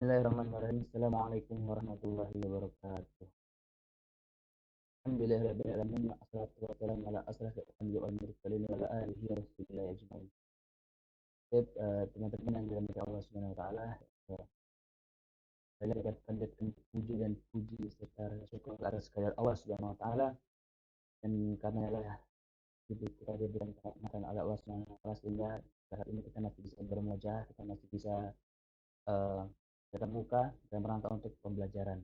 Bismillahirrahmanirrahim. Assalamualaikum warahmatullahi wabarakatuh. Alhamdulillahirabbil alamin wassalatu wassalamu ala asrofil anbiya'i wal mursalin wa ala alihi wa sahbihi ajmain. Baik, teman-teman yang dirahmati Allah Subhanahu wa taala, saya dapat panjatkan puji dan puji serta syukur atas kehadirat Allah Subhanahu wa taala dan karena lah hidup kita diberikan kenikmatan oleh Allah Subhanahu wa taala sehingga saat ini kita masih bisa bermuajah, kita masih bisa uh, tetap muka dan merangkak untuk pembelajaran.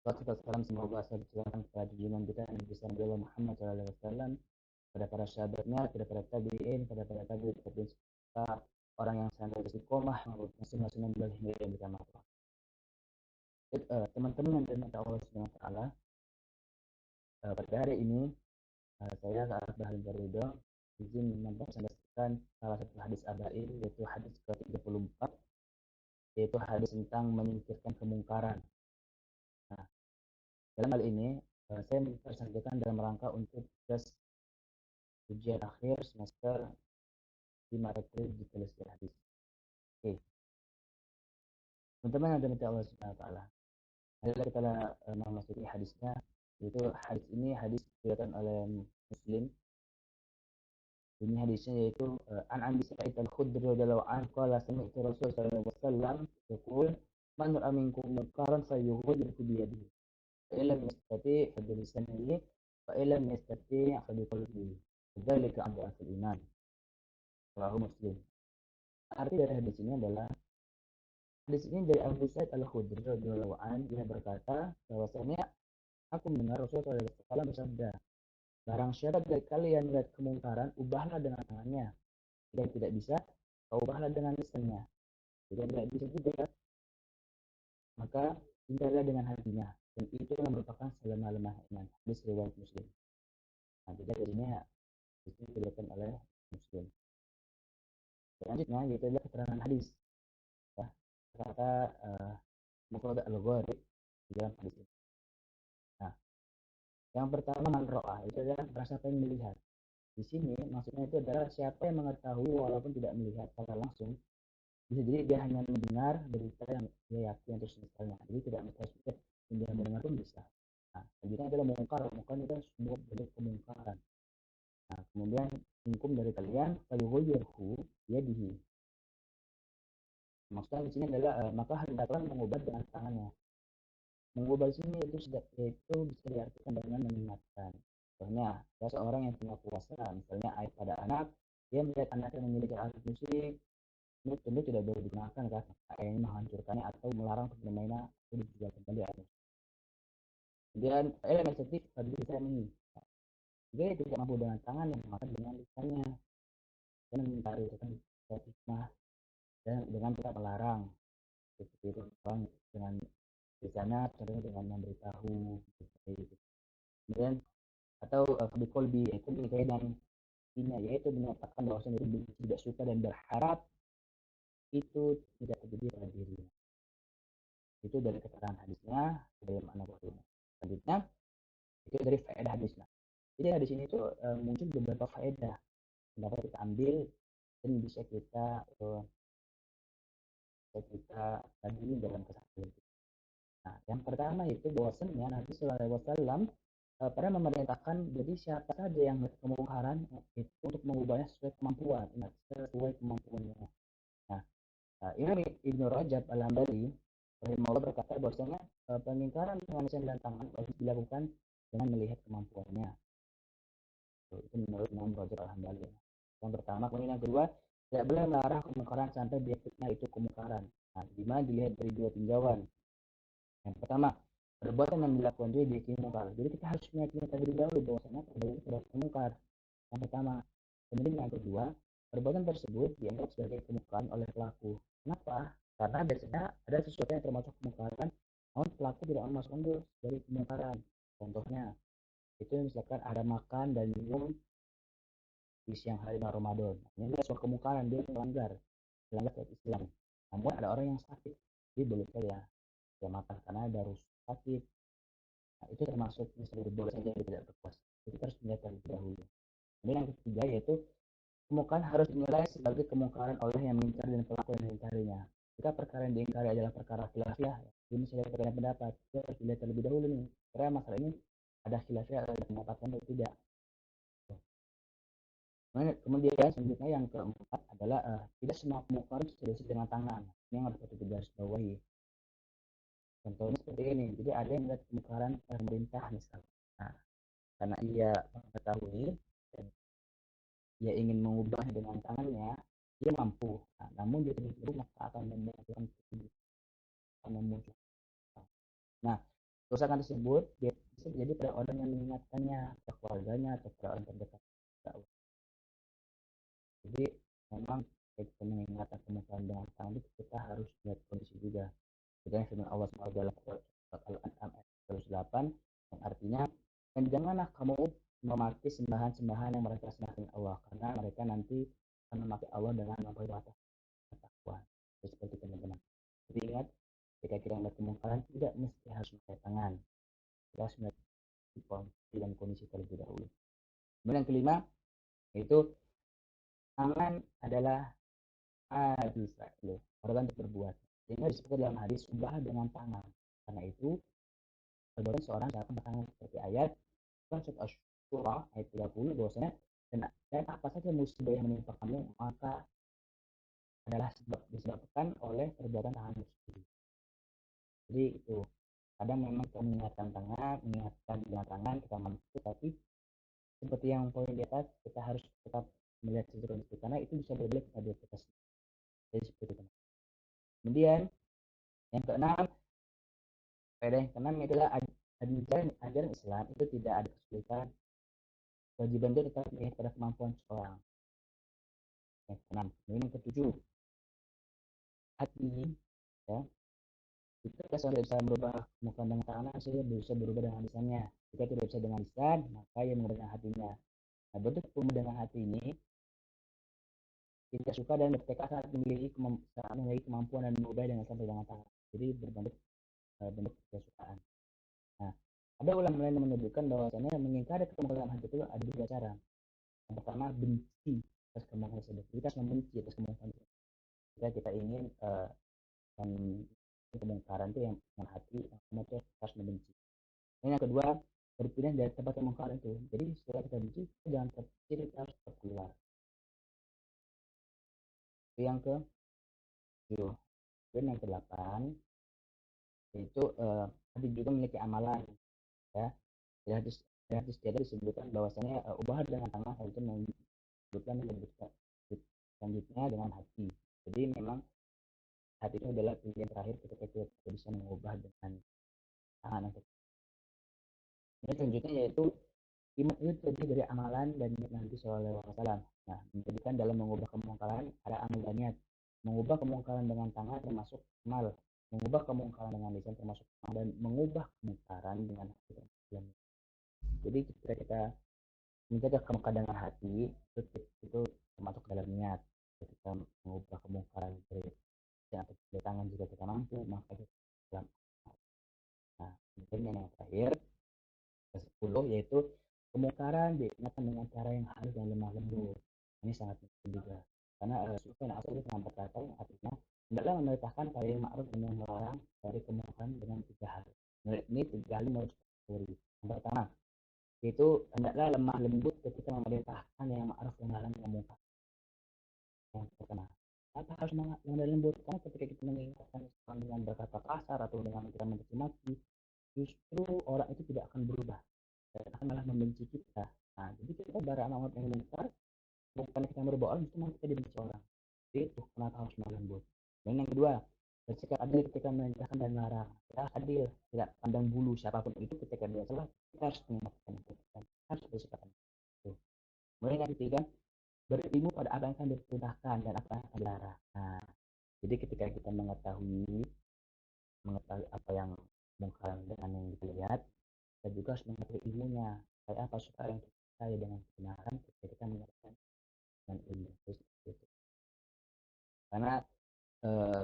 Salawat salam semoga selalu dicurahkan kepada junjungan kita Nabi besar Muhammad SAW, pada para sahabatnya, pada para tabiin, pada para tabiin serta orang yang selalu istiqomah masing-masing beliau hingga yang kita maaf. Teman-teman yang dirahmati Allah Subhanahu wa taala, pada hari ini saya Kak Bahlil Baridho izin mempresentasikan salah satu hadis arba'in, yaitu hadis ke-34, yaitu hadis tentang menyingkirkan kemungkaran. Nah, dalam hal ini saya mempresentasikan dalam rangka untuk tes ujian akhir semester 5 April di Televisi Hadis. Oke, teman-teman yang dimiliki Allah Subhanahu wa taala. Marilah kita memasuki hadisnya, yaitu hadis ini hadis diriwayatkan oleh Muslim. Ini hadisnya yaitu an Abi Sa'id Al-Khudri radhiyallahu anhu qala sami'tu Rasulullah sallallahu alaihi wasallam yaqul man ra'a minkum munkaran falyughayyirhu bi yadihi fa illam yastati' fa bi lisanihi fa illam yastati' fa bi qalbihi dzalika adhaful iman. Rawahu Muslim. Arti dari hadis ini adalah hadis ini dari Abu Sa'id Al-Khudri radhiyallahu anhu, dia berkata bahwasanya aku mendengar Rasulullah SAW bersabda, barang siapa dari kalian melihat kemungkaran, ubahlah dengan tangannya. Jika tidak bisa, ubahlah dengan lisannya. Jika tidak bisa juga, maka tinggallah dengan hatinya. Dan itu merupakan selemah-lemah iman. Hadis riwayat Muslim. Nah, jadi dari ini itu diriwayatkan oleh Muslim. Selanjutnya yaitu adalah keterangan hadis. Ya, kata Muqtada Al-Ghari di dalam hadis ini. Nah, yang pertama man ro'ah itu adalah merasa pengen melihat. Di sini maksudnya itu adalah siapa yang mengetahui walaupun tidak melihat secara langsung, bisa jadi dia hanya mendengar berita yang dia yakin terus misalnya, jadi tidak mengetahui yang dia mendengar pun bisa. Nah, selanjutnya adalah mungkar, mungkar itu sebuah bentuk kemungkaran. Nah, kemudian hukum dari kalian falyughayyirhu biyadihi. Maksudnya di sini adalah maka hendaklah mengubah dengan tangannya. Mengubah di sini itu bisa diartikan dengan mengingatkan. Contohnya, ya seorang yang punya kuasa, misalnya ayah pada anak, dia melihat anaknya memiliki alat musik, ini tentu tidak boleh digunakan kan, ayahnya menghancurkannya atau melarang permainannya itu dijual kembali anak. Kemudian elemen sensitif tadi bisa ini, dia tidak mampu dengan tangan yang maka dengan lisannya, dan mencari kan hikmah dan dengan kita melarang seperti itu orang dengan di sana contohnya dengan memberitahu seperti itu. Kemudian atau kolbi yaitu dengan ini yaitu menyatakan bahwa dia tidak suka dan berharap itu tidak terjadi pada dirinya. Itu dari keterangan hadisnya, dari makna waktunya. Selanjutnya itu dari faedah hadisnya. Jadi hadis ini tuh muncul beberapa faedah yang dapat kita ambil dan bisa kita tadi dalam keseharian. Nah, yang pertama itu bahwasanya Nabi Shallallahu Alaihi Wasallam pernah memerintahkan jadi siapa saja yang kemungkaran itu untuk mengubahnya sesuai kemampuan, sesuai kemampuannya. Nah, Imam Ibnu Rajab Al-Hambali rahimahullah berkata bahwasanya pengingkaran dengan lisan dan tangan harus dilakukan dengan melihat kemampuannya. Itu menurut Imam Rajab Al-Hambali. Yang pertama, kemudian yang kedua, tidak boleh melarang kemungkaran sampai biasanya itu kemungkaran. Nah, dimana dilihat dari dua tinjauan. Yang pertama, perbuatan yang dilakukan dia bikin mungkar. Jadi kita harus meyakini terlebih dahulu bahwasanya perbuatan itu adalah kemungkar. Yang pertama. Kemudian yang kedua, perbuatan tersebut dianggap sebagai kemungkaran oleh pelaku. Kenapa? Karena biasanya ada sesuatu yang termasuk kemungkaran, namun pelaku tidak memasukkan itu sebagai kemungkaran. Contohnya, itu misalkan ada makan dan minum di siang hari Ramadan. Ini adalah suatu kemungkaran, dia melanggar Islam. Namun ada orang yang sakit, dia boleh saja dia makan karena ada rusak sakit. Nah, itu termasuk misalnya boleh saja dia tidak berpuasa. Itu harus dilihat terlebih dahulu. Kemudian yang ketiga yaitu kemungkaran harus dinilai sebagai kemungkaran oleh yang mengingkari dan pelaku yang mengingkarinya. Jika perkara yang diingkari adalah perkara khilafiyah, ini saya perbedaan pendapat. Kita harus dilihat terlebih dahulu nih. Karena masalah ini ada khilafiyah, ada pendapatan atau tidak. Kemudian selanjutnya yang keempat adalah tidak semua kemungkaran bisa dengan tangan. Ini yang harus kita garis bawahi. Contohnya seperti ini. Jadi ada yang melihat kemungkaran pemerintah misalnya. Nah, karena ia mengetahui dan ia ingin mengubahnya dengan tangannya, dia mampu. Nah, namun dia tidak mampu maka akan memunculkan Nah, kerusakan tersebut dia bisa jadi pada orang yang mengingatkannya, ke keluarganya atau pada orang terdekat. Jadi memang kita mengingatkan kemungkinan dengan tangan itu kita harus lihat kondisi juga. Kita yang firman Allah SWT dalam surat Al-An'am ayat 108 yang artinya dan janganlah kamu memakai sembahan-sembahan yang mereka sembahkan Allah karena mereka nanti akan memakai Allah dengan memperbuatan takwa. Seperti teman-teman. Jadi ingat jika kita melihat kemungkinan tidak mesti harus memakai tangan. Kita harus melihat dalam kondisi terlebih dahulu. Kemudian yang kelima yaitu tangan adalah bisa organ untuk berbuat. Sehingga disebut dalam hadis ubah dengan tangan. Karena itu perbuatan seorang dapat bertangan seperti ayat surat Asy-Syura ayat 30 bahwasanya dan apa saja musibah yang menimpa kamu maka adalah disebabkan oleh perbuatan tangan sendiri. Jadi itu kadang memang kita mengingatkan tangan, mengingatkan dengan tangan kita mampu, tapi seperti yang poin di atas kita harus tetap melihat sesuatu itu karena itu bisa berbalik pada kita sendiri. Jadi seperti itu. Kemudian yang keenam, yang keenam adalah ajaran Islam itu tidak ada kesulitan. Kewajiban itu tetap melihat pada kemampuan seorang. Yang keenam. Kemudian yang ketujuh, hati ya. Jika seorang bisa merubah muka dengan tangan, saya bisa berubah dengan lisannya. Jika tidak bisa dengan lisan, maka ia menggunakan hatinya. Nah, bentuk pemuda dengan hati ini tidak suka dan bertekad saat memiliki kemampuan dan mengubah dengan sampai dengan tangan. Jadi berbentuk bentuk kesukaan. Nah, ada ulama lain yang menyebutkan bahwasanya mengingkari kemungkaran hati itu ada dua cara. Yang pertama benci atas kemungkaran tersebut. Kita harus membenci atas kemungkaran tersebut. Jika kita ingin kemungkaran itu yang hati, yang itu harus membenci. Dan yang kedua berpindah dari tempat kemungkaran itu. Jadi setelah kita benci, kita jangan terpikir, kita harus keluar. Itu yang ke 7. Dan yang ke-8 yaitu hadis juga memiliki amalan ya. Di hadis kita disebutkan bahwasanya ubah dengan tangan itu menyebutkan selanjutnya dengan hati. Jadi memang hati itu adalah pilihan terakhir ketika kita bisa mengubah dengan tangan. Dan selanjutnya yaitu iman itu terdiri dari amalan dan niat Nabi SAW. Nah, menjadikan dalam mengubah kemungkaran ada amal dan niat. Mengubah kemungkaran dengan tangan termasuk amal. Mengubah kemungkaran dengan lisan termasuk amal. Dan mengubah kemungkaran dengan hati termasuk. Jadi ketika kita menjaga kemungkaran dengan hati, itu termasuk dalam niat. Ketika mengubah kemungkaran dari tangan jika kita mampu, maka itu dalam. Nah, kemudian yang terakhir, ke-10 yaitu kemungkaran diingatkan dengan cara yang halus dan lemah lembut. Ini sangat penting juga. Karena Sufyan Asadi pernah berkata yang artinya hendaklah memerintahkan pada yang ma'ruf dan yang melarang dari kemungkaran dengan 3 hal. Ini 3 hal menurut Bukhari. Yang pertama, yaitu hendaklah lemah lembut ketika memerintahkan yang ma'ruf dan melarang yang munkar. Yang pertama, apa harus lemah lembut? Karena ketika kita mengingatkan dengan berkata kasar atau dengan kita mencaci maki, justru orang itu tidak akan berubah dan akan malah membenci kita. Nah, jadi kita beramal yang munkar, bukan kita merubah orang, justru malah kita dibenci orang. Jadi itu kenapa harus lembut. Dan yang kedua, bersikap adil ketika memerintahkan dan melarang. Kita adil, tidak pandang bulu siapapun itu ketika dia salah, kita harus mengingatkan, harus bersikap adil. Kemudian yang ketiga, berilmu pada apa yang akan diperintahkan dan apa yang akan dilarang. Nah, jadi ketika kita mengetahui apa yang mungkar dengan yang kita lihat, kita juga harus mengetahui ilmunya. Kayak apa supaya yang kita percaya dengan kebenaran ketika kita mengerjakan dengan ilmu itu. Karena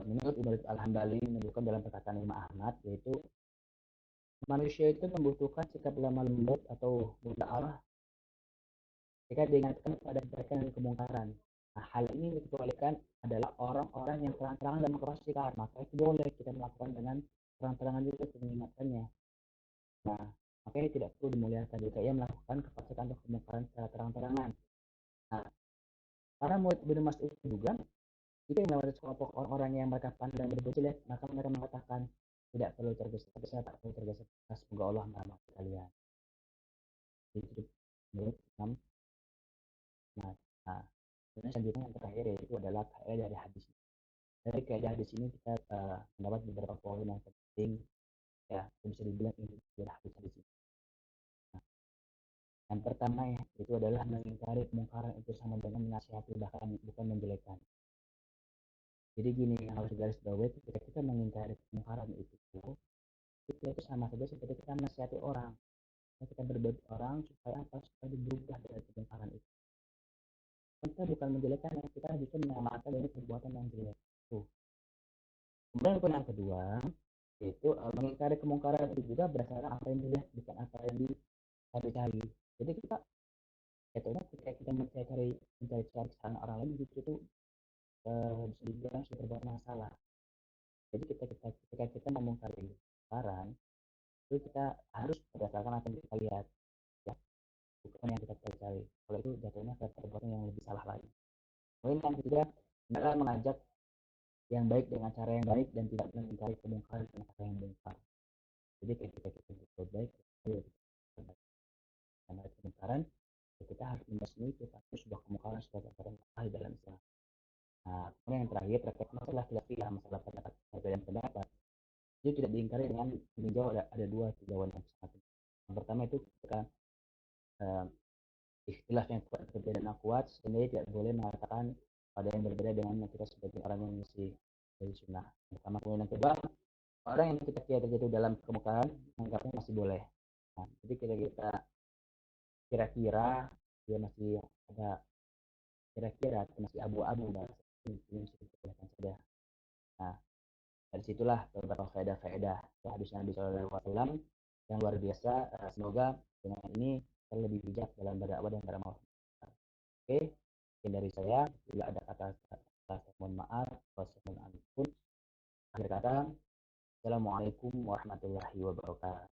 menurut Ibnu Al-Hambali menyebutkan dalam perkataan Imam Ahmad yaitu manusia itu membutuhkan sikap lemah lembut atau berdakwah ketika diingatkan pada kebaikan dan kemungkaran. Nah, hal ini dikecualikan adalah orang-orang yang terang-terangan dan mengkerusakan, maka itu boleh kita melakukan dengan terang-terangan juga untuk mengingatkannya. Nah, makanya tidak perlu dimuliakan jika ia melakukan kefasikan atau kemungkaran secara terang-terangan. Nah, para murid Ibnu Mas'ud juga jika melewati sekelompok orang-orang yang mereka pandang berbuat jelek, maka mereka mengatakan tidak perlu tergesa-gesa, tak perlu tergesa-gesa, semoga Allah merahmati kalian. Itu menurut Imam. Nah, selanjutnya yang terakhir yaitu adalah kaidah dari hadis. Dari kaidah hadis ini kita mendapat beberapa poin yang penting, ya bisa dibilang ini dari hadis ini. Nah, yang pertama ya itu adalah mengingkari kemungkaran itu sama dengan menasihati, bahkan bukan menjelekan. Jadi gini yang harus garis bawahi, ketika kita mengingkari kemungkaran itu sama saja seperti kita menasihati orang. Kita berbuat orang supaya apa? Supaya berubah dari kemungkaran itu. Kita bukan menjelekan, kita bisa menyamakan dari perbuatan yang jelek. Tuh. Kemudian poin yang kedua yaitu mengingkari kemungkaran itu juga berdasarkan apa yang dilihat, bukan apa yang dicari. Jadi kita contohnya ketika kita mencari kesalahan orang lain itu bisa dibilang sudah berbuat masalah. Jadi ketika kita memungkari kemungkaran itu kita harus berdasarkan apa yang kita lihat, ya, bukan yang kita cari. Kalau itu jatuhnya ke perbuatan yang lebih salah lagi. Kemudian yang ketiga adalah mengajak yang baik dengan cara yang baik dan tidak mengingkari kemungkaran dengan cara yang mungkar. Jadi ketika kita berbuat baik, ayo kita berbuat kemungkaran, ya kita harus membasmi itu karena sebuah kemungkaran sebagai perkara di dalam Islam. Nah, kemudian yang terakhir terkait masalah khilafiyah, masalah pendapat perbedaan pendapat, itu tidak diingkari dengan meninjau ada dua tinjauan yang sangat penting. Yang pertama itu ketika uh, istilah yang kuat perbedaan yang kuat, sehingga tidak boleh mengatakan ada yang berbeda dengan kita sebagai orang yang mesti dari sunnah. Yang pertama, kemudian yang kedua, orang yang kita terjatuh dalam kemungkaran menganggapnya masih boleh. Nah, jadi kita kira-kira dia masih ada, kira-kira masih abu-abu dan ini diperbolehkan saja. Nah, dari situlah beberapa faedah-faedah hadis Nabi SAW yang luar biasa. Semoga dengan ini kita lebih bijak dalam berdakwah dan beramal. Oke, mungkin dari saya. Bila ada kata-kata mohon maaf, wassalamualaikum. Akhir kata, assalamualaikum warahmatullahi wabarakatuh.